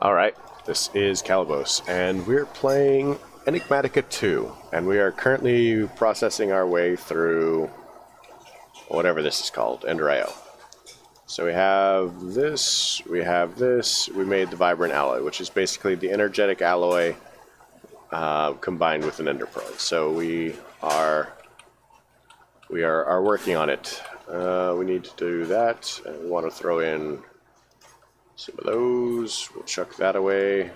Alright, this is Calibos, and we're playing Enigmatica 2, and we are currently processing our way through whatever this is called, Endrayo. So we have this, we made the Vibrant Alloy, which is basically the energetic alloy combined with an Ender Pearl. So we are working on it. We need to do that, and we want to throw in some of those. We'll chuck that away.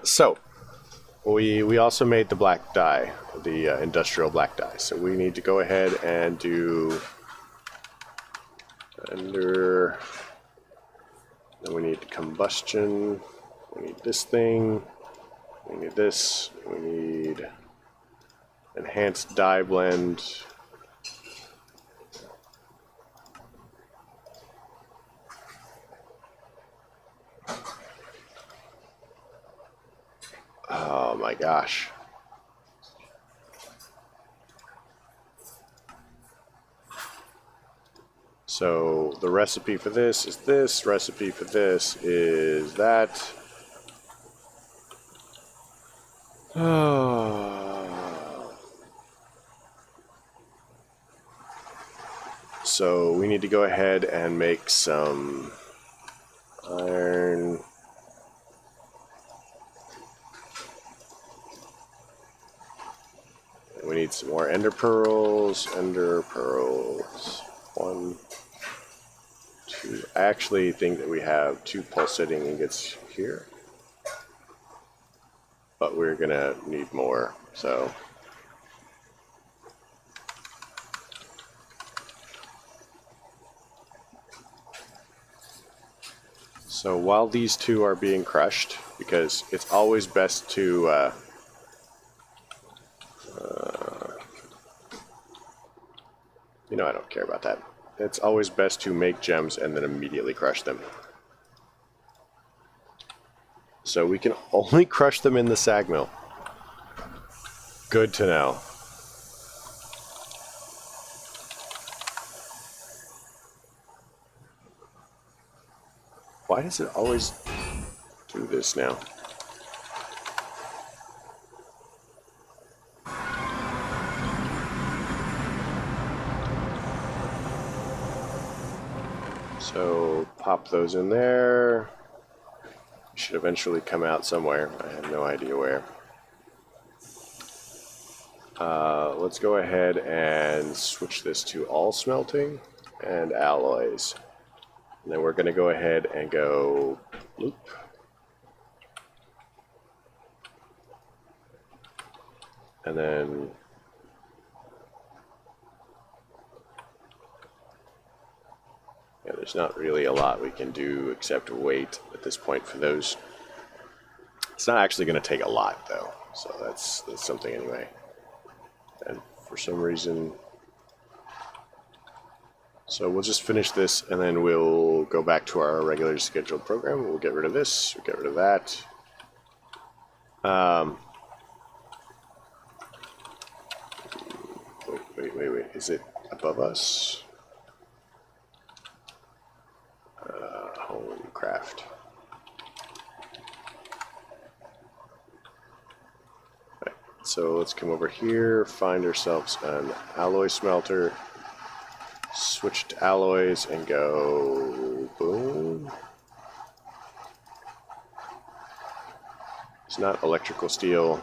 So we also made the black dye, the industrial black dye. So we need to go ahead and do Ender. Then we need combustion. We need this thing. We need this. We need enhanced dye blend. Oh my gosh. So the recipe for this is this, recipe for this is that. So we need to go ahead and make some iron. We need some more ender pearls. Ender pearls. 1, 2. I actually think that we have 2 pulsating ingots here, but we're gonna need more. So while these 2 are being crushed, because it's always best to you know, I don't care about that. It's always best to make gems and then immediately crush them. So we can only crush them in the sag mill. Good to know. Why does it always do this now? So pop those in there. Should eventually come out somewhere. I have no idea where. Let's go ahead and switch this to all smelting and alloys. And then we're going to go ahead and go loop. And then yeah, there's not really a lot we can do except wait at this point for those. It's not actually going to take a lot though, so that's something anyway. And for some reason, so we'll just finish this and then we'll go back to our regular scheduled program. We'll get rid of this, we'll get rid of that. Wait, is it above us? Home craft. Right, so let's come over here, find ourselves an alloy smelter, switch to alloys and go boom. It's not electrical steel.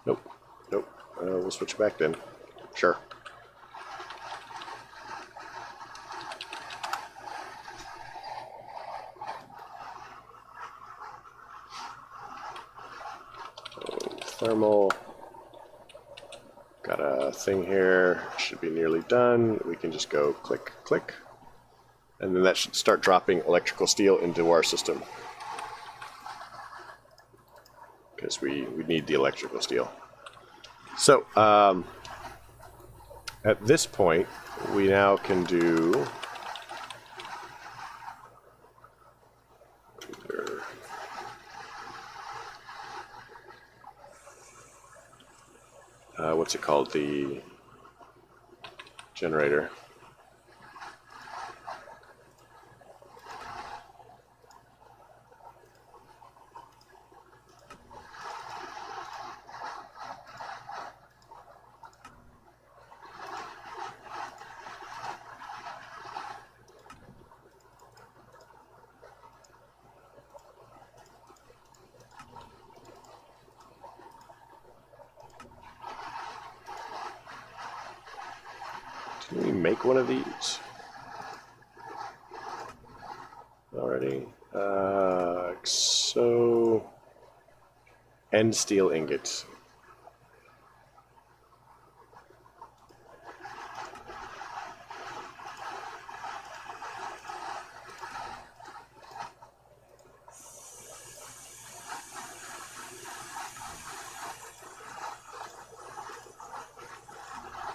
Nope. We'll switch back then. Sure. Thermal. Got a thing here. Should be nearly done. We can just go click, click. And then that should start dropping electrical steel into our system. Because we need the electrical steel. So, at this point, we now can do what's it called? The generator. Can we make one of these already? So, end steel ingots.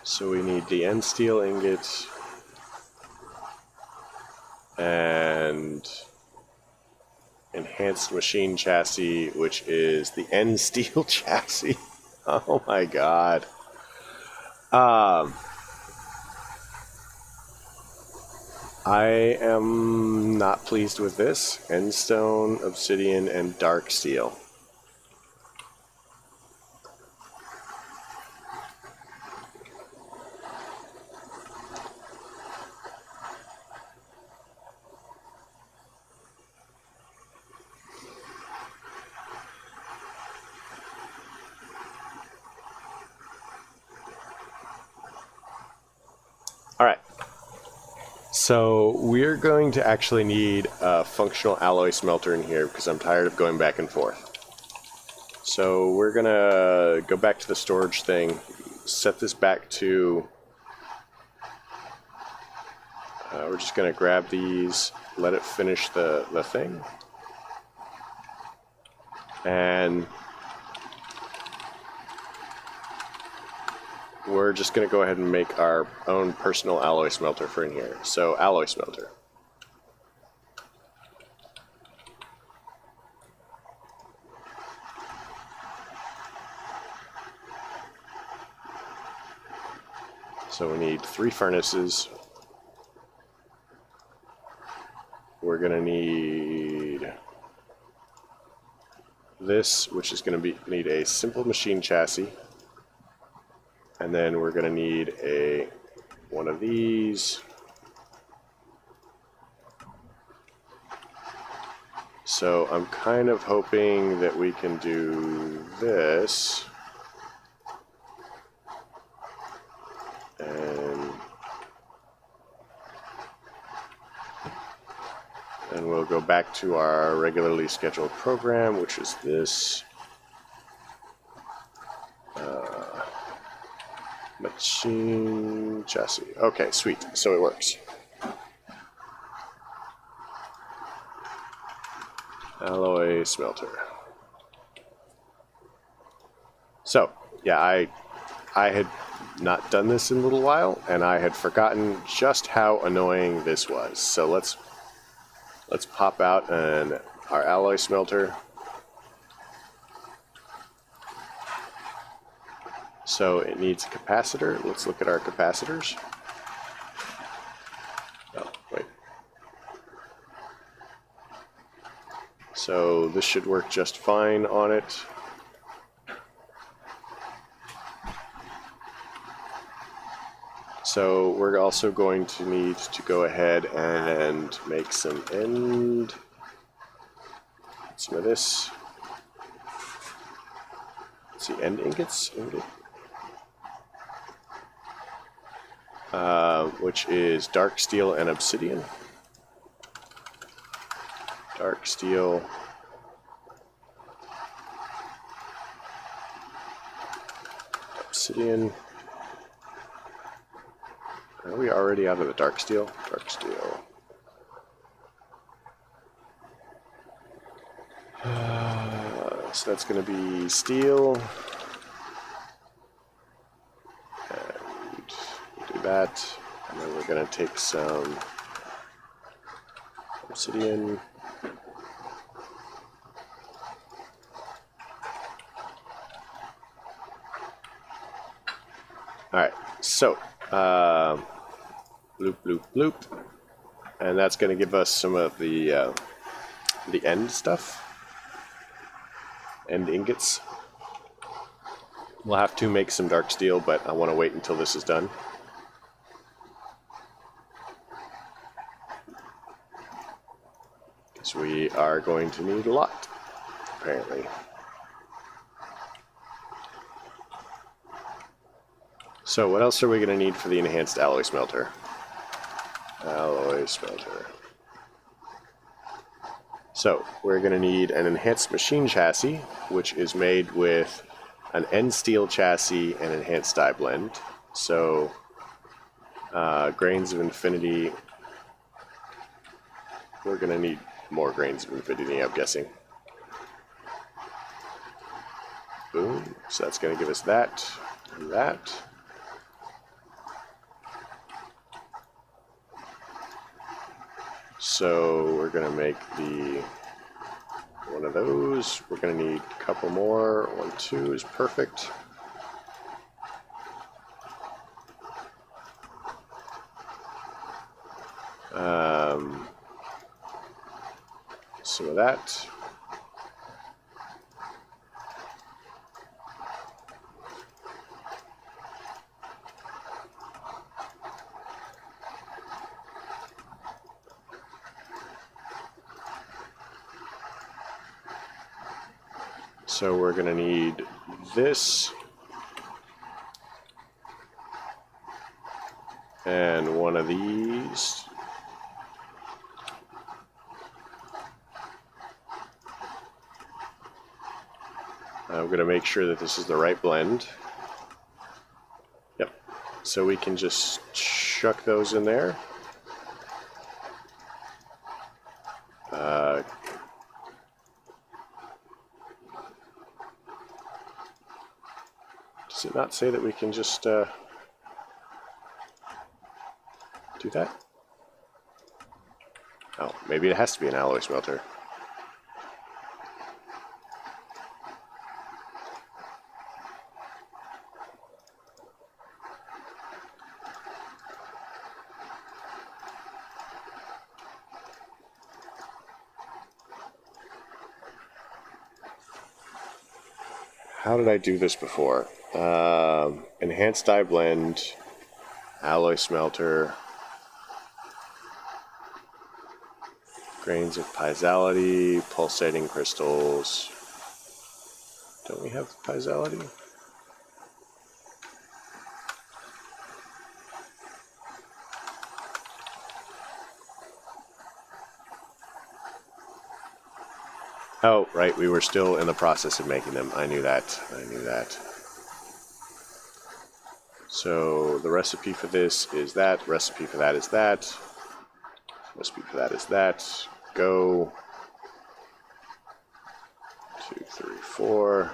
So we need the end steel ingots and enhanced machine chassis, which is the end steel chassis. Oh my god. I am not pleased with this. End stone, obsidian, and dark steel. Alright. So we're going to actually need a functional alloy smelter in here because I'm tired of going back and forth. So we're going to go back to the storage thing, set this back to... we're just going to grab these, let it finish the thing. And we're just going to go ahead and make our own personal alloy smelter for in here. So, alloy smelter. So we need 3 furnaces. We're going to need this, which is going to need a simple machine chassis. And then we're going to need one of these. So I'm kind of hoping that we can do this. And we'll go back to our regularly scheduled program, which is this. Machine chassis. Okay, sweet. So it works. Alloy smelter. So, yeah, I had not done this in a little while, and I had forgotten just how annoying this was. So let's pop out our alloy smelter. So it needs a capacitor. Let's look at our capacitors. Oh, wait. So this should work just fine on it. So we're also going to need to go ahead and make some of this. Let's see, end ingots. Which is dark steel and obsidian. Dark steel. Obsidian. Are we already out of the dark steel? Dark steel. So that's going to be steel. And do that. And then we're going to take some obsidian. Alright, so, bloop, bloop, bloop. And that's going to give us some of the end stuff. End ingots. We'll have to make some dark steel, but I want to wait until this is done. Because we are going to need a lot, apparently. So what else are we going to need for the enhanced alloy smelter? Alloy smelter. So we're going to need an enhanced machine chassis, which is made with an end steel chassis and enhanced die blend. So grains of infinity. We're going to need more grains of infinity, I'm guessing. Boom. So that's going to give us that and that. So we're going to make one of those. We're going to need a couple more. 1, 2 is perfect. Some of that. So we're going to need this and one of these. I'm going to make sure that this is the right blend. Yep. So we can just chuck those in there. Does it not say that we can just do that? Oh, maybe it has to be an alloy smelter. How did I do this before? Enhanced die blend, alloy smelter, grains of piezoality, pulsating crystals. Don't we have piezoality? Oh, right, we were still in the process of making them. I knew that. So the recipe for this is that, recipe for that is that, recipe for that is that. Go. 2, 3, 4.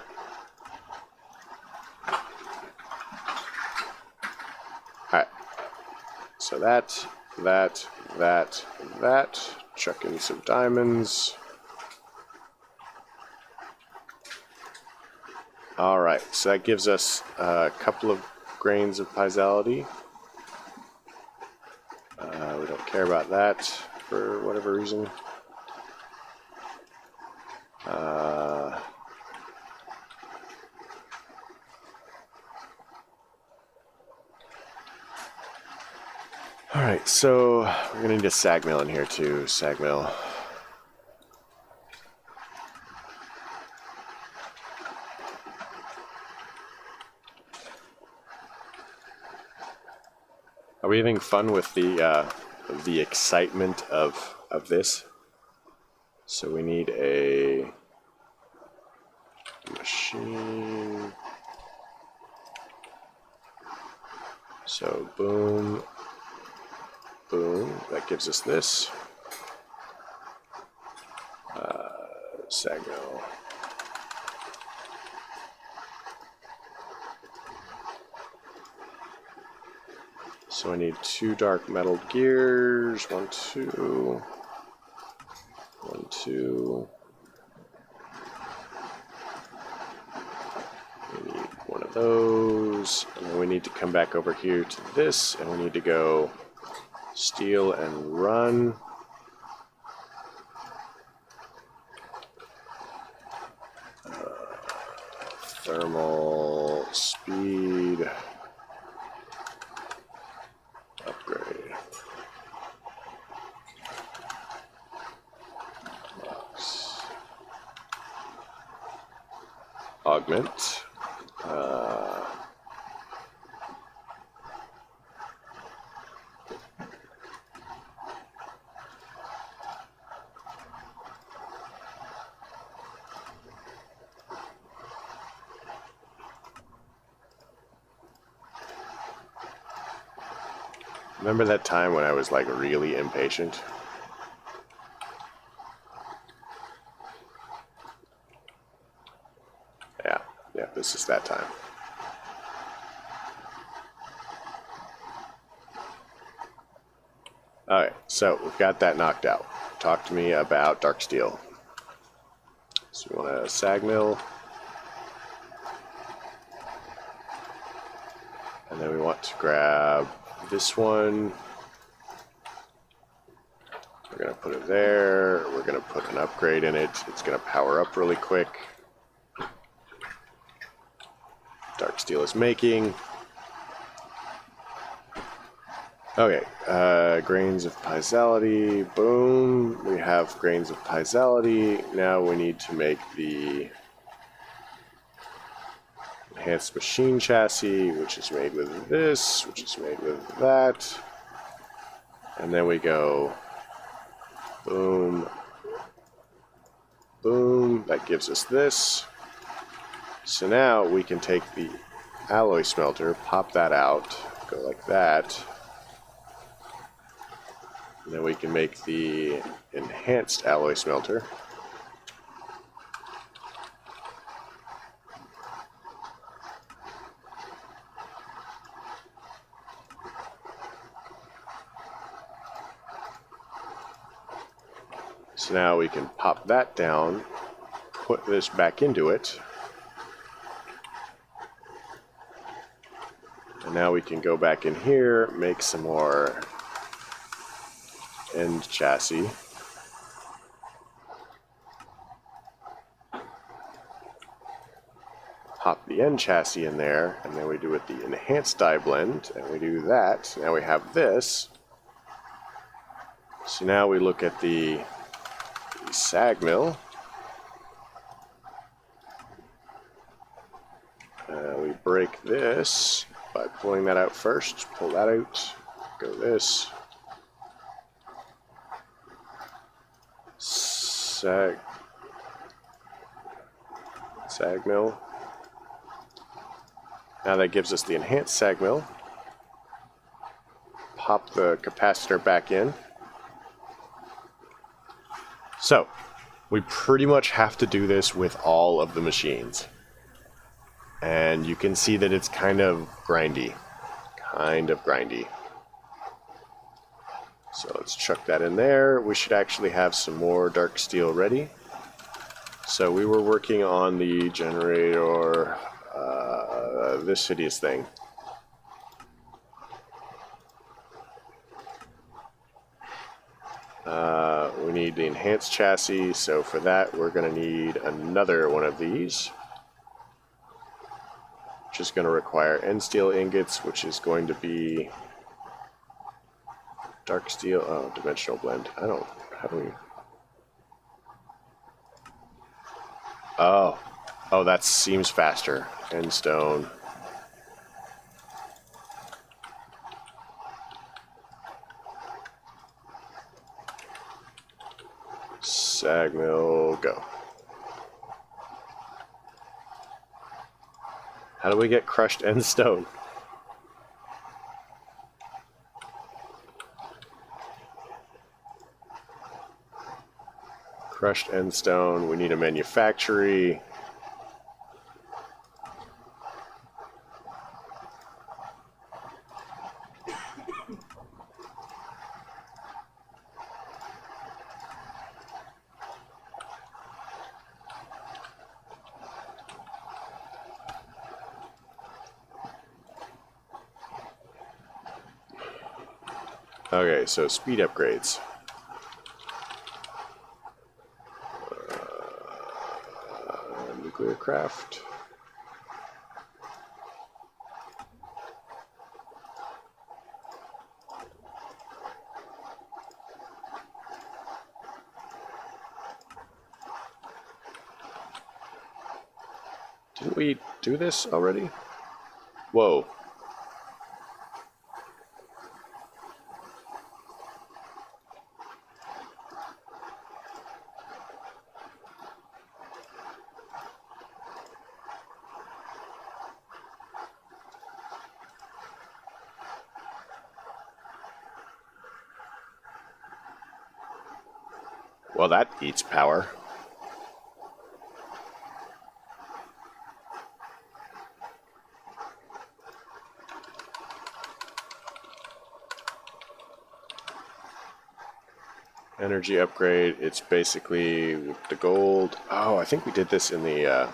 Alright. So that. Chuck in some diamonds. Alright, so that gives us a couple of grains of piezoality. We don't care about that for whatever reason. Alright, so we're going to need a sag mill in here too. Sag mill. Are we having fun with the excitement of this? So we need a machine. So boom, boom. That gives us this. Sag mill. So I need 2 dark metal gears. 1, 2. 1, 2. We need one of those. those, and then we need to come back over here to this, and we need to go steel and run. Thermal speed upgrade. Box. Augment. Remember that time when I was like really impatient? Yeah, this is that time. Alright, so we've got that knocked out. Talk to me about dark steel. So we want a sag mill. And then we want to grab this one. We're going to put it there. We're going to put an upgrade in it. It's going to power up really quick. Dark steel is making. Okay, grains of piezoality. Boom. We have grains of piezoality. Now we need to make the enhanced machine chassis, which is made with this, which is made with that. And then we go boom, boom. That gives us this. So now we can take the alloy smelter, pop that out, go like that. And then we can make the enhanced alloy smelter. So now we can pop that down, put this back into it. And now we can go back in here, make some more end chassis. Pop the end chassis in there, and then we do it the enhanced die blend, and we do that. Now we have this. So now we look at the sag mill. We break this by pulling that out first. Pull that out. Go this. Sag mill. Now that gives us the enhanced sag mill. Pop the capacitor back in. So, we pretty much have to do this with all of the machines. And you can see that it's kind of grindy. So let's chuck that in there. We should actually have some more dark steel ready. So we were working on the generator, this hideous thing. We need the enhanced chassis, so for that we're going to need another one of these. Which is going to require end steel ingots, which is going to be dark steel, oh, dimensional blend. How do we... Oh, that seems faster. End stone. Sag mill, go. How do we get crushed end stone? Crushed end stone, we need a manufactory. Okay, so speed upgrades. Nuclear craft. Didn't we do this already? Whoa. Well, that eats power. Energy upgrade, it's basically with the gold. Oh, I think we did this in the...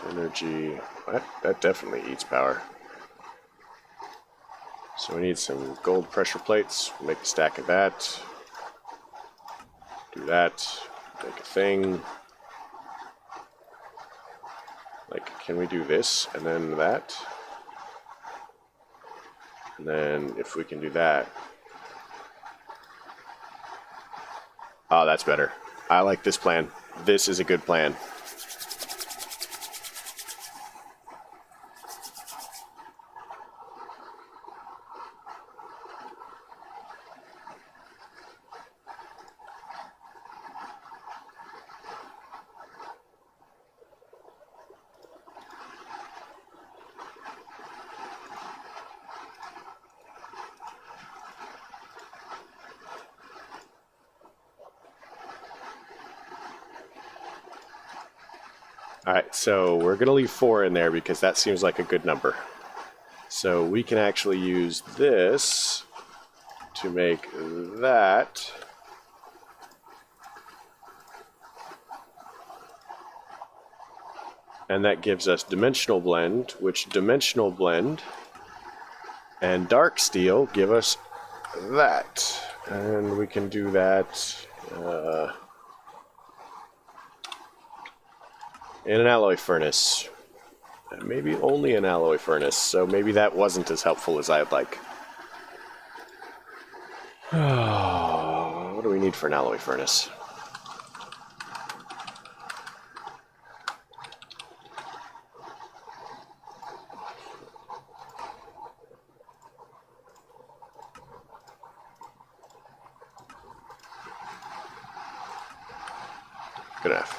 energy... That definitely eats power. So we need some gold pressure plates. Make a stack of that. Do that. Make a thing. Like, can we do this and then that? And then if we can do that... Oh, that's better. I like this plan. This is a good plan. Alright, so we're going to leave 4 in there because that seems like a good number. So we can actually use this to make that. And that gives us Dimensional Blend, which Dimensional Blend and Dark Steel give us that. And we can do that in an alloy furnace. Maybe only an alloy furnace, so maybe that wasn't as helpful as I'd like. What do we need for an alloy furnace? Good enough.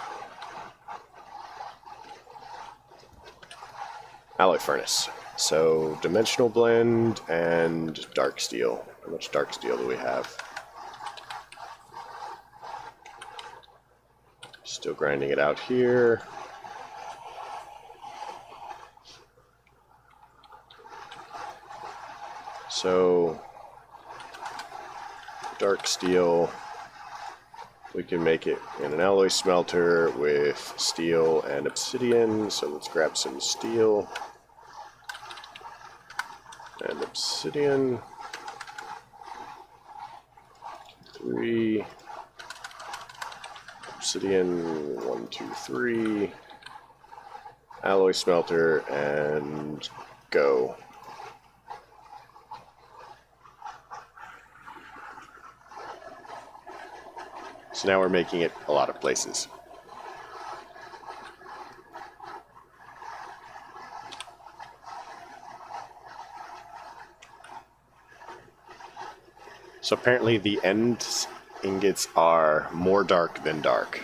Alloy furnace. So, dimensional blend and dark steel. How much dark steel do we have? Still grinding it out here. So, dark steel, we can make it in an alloy smelter with steel and obsidian. So let's grab some steel and obsidian. 3. Obsidian, 1, 2, 3. Alloy smelter, and go. So now we're making it a lot of places. So apparently the end ingots are more dark than dark.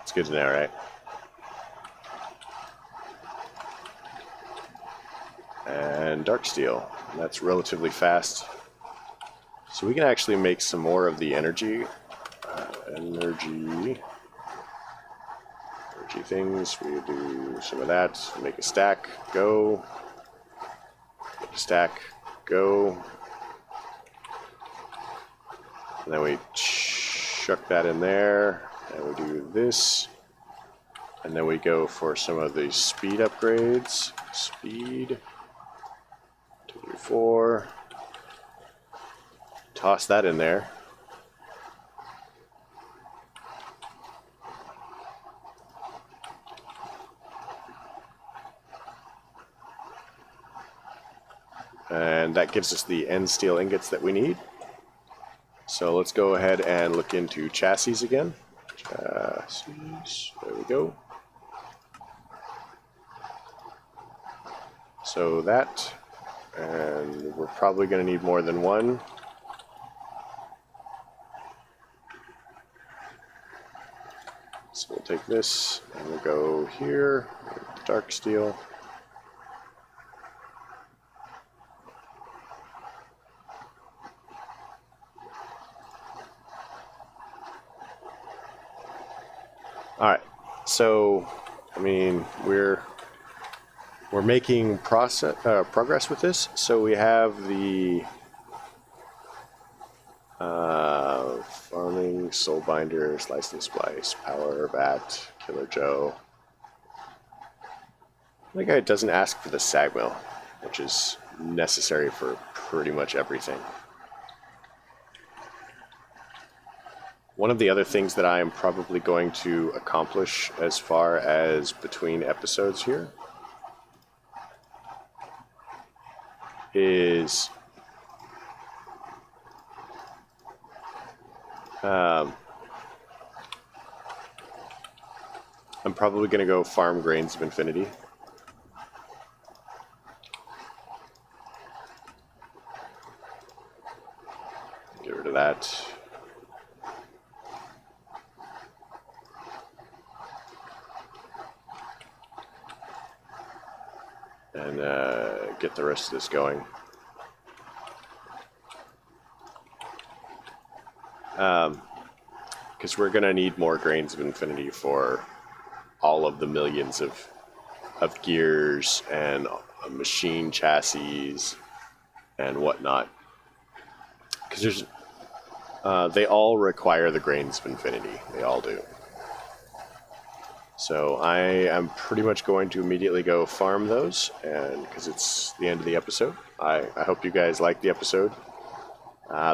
It's good to know, right? And dark steel. That's relatively fast. So we can actually make some more of the energy. Energy things. We do some of that. Make a stack. Go. Make a stack. Go. And then we chuck that in there. And we do this. And then we go for some of the speed upgrades. Speed. 2, 4. Toss that in there. And that gives us the end steel ingots that we need. So let's go ahead and look into chassis again. Chassis, there we go. So that, and we're probably going to need more than one. So we'll take this and we'll go here, dark steel. Alright, so, I mean, we're making progress with this. So we have the farming, soul binder, slice and splice, power, bat, killer Joe. The guy doesn't ask for the sag mill, which is necessary for pretty much everything. One of the other things that I am probably going to accomplish as far as between episodes here is I'm probably going to go farm Grains of Infinity. Get rid of that. And get the rest of this going. Because we're going to need more Grains of Infinity for all of the millions of gears and machine chassis and whatnot. Because there's they all require the Grains of Infinity. They all do. So I am pretty much going to immediately go farm those, and because it's the end of the episode. I hope you guys liked the episode.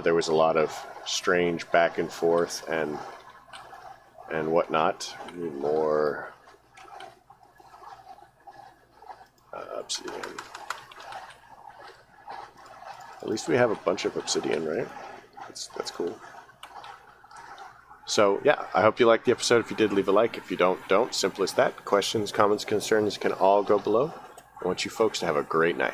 There was a lot of strange back and forth and whatnot. We need more obsidian. At least we have a bunch of obsidian, right? That's cool. So, yeah, I hope you liked the episode. If you did, leave a like. If you don't. Simple as that. Questions, comments, concerns can all go below. I want you folks to have a great night.